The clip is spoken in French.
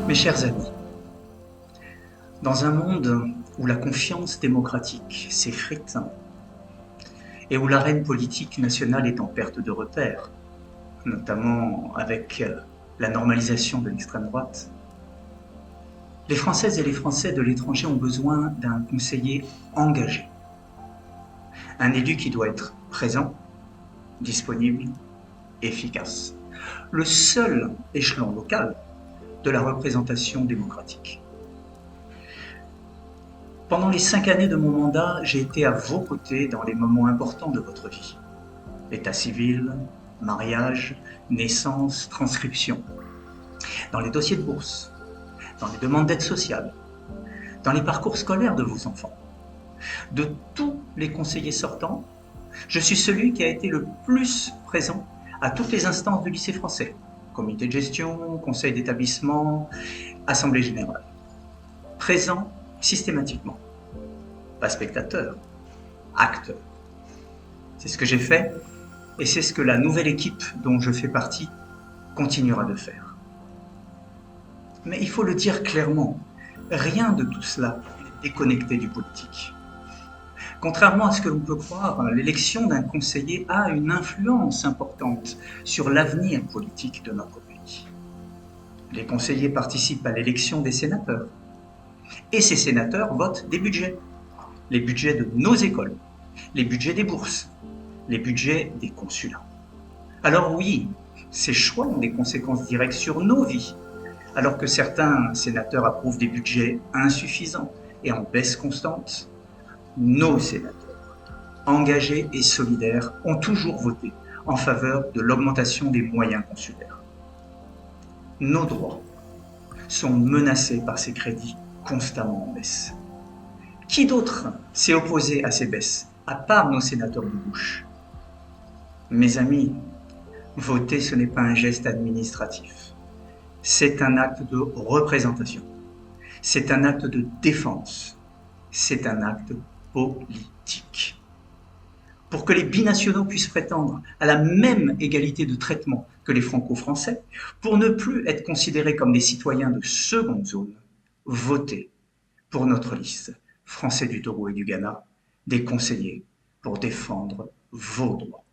Mes chers amis, dans un monde où la confiance démocratique s'effrite et où l'arène politique nationale est en perte de repère, notamment avec la normalisation de l'extrême droite, les Françaises et les Français de l'étranger ont besoin d'un conseiller engagé, un élu qui doit être présent, disponible, efficace, le seul échelon local de la représentation démocratique. Pendant les 5 années de mon mandat, j'ai été à vos côtés dans les moments importants de votre vie. État civil, mariage, naissance, transcription. Dans les dossiers de bourse, dans les demandes d'aide sociale, dans les parcours scolaires de vos enfants. De tous les conseillers sortants, je suis celui qui a été le plus présent à toutes les instances du lycée français. Comité de gestion, conseil d'établissement, assemblée générale. Présent systématiquement. Pas spectateur, acteur. C'est ce que j'ai fait et c'est ce que la nouvelle équipe dont je fais partie continuera de faire. Mais il faut le dire clairement, rien de tout cela n'est déconnecté du politique. Contrairement à ce que l'on peut croire, l'élection d'un conseiller a une influence importante sur l'avenir politique de notre pays. Les conseillers participent à l'élection des sénateurs. Et ces sénateurs votent des budgets. Les budgets de nos écoles, les budgets des bourses, les budgets des consulats. Alors oui, ces choix ont des conséquences directes sur nos vies, alors que certains sénateurs approuvent des budgets insuffisants et en baisse constante. Nos sénateurs, engagés et solidaires, ont toujours voté en faveur de l'augmentation des moyens consulaires. Nos droits sont menacés par ces crédits constamment en baisse. Qui d'autre s'est opposé à ces baisses, à part nos sénateurs de gauche? Mes amis, voter, ce n'est pas un geste administratif. C'est un acte de représentation. C'est un acte de défense. C'est un acte politique. Pour que les binationaux puissent prétendre à la même égalité de traitement que les franco-français, pour ne plus être considérés comme des citoyens de seconde zone, votez pour notre liste Français du Togo et du Ghana, des conseillers pour défendre vos droits.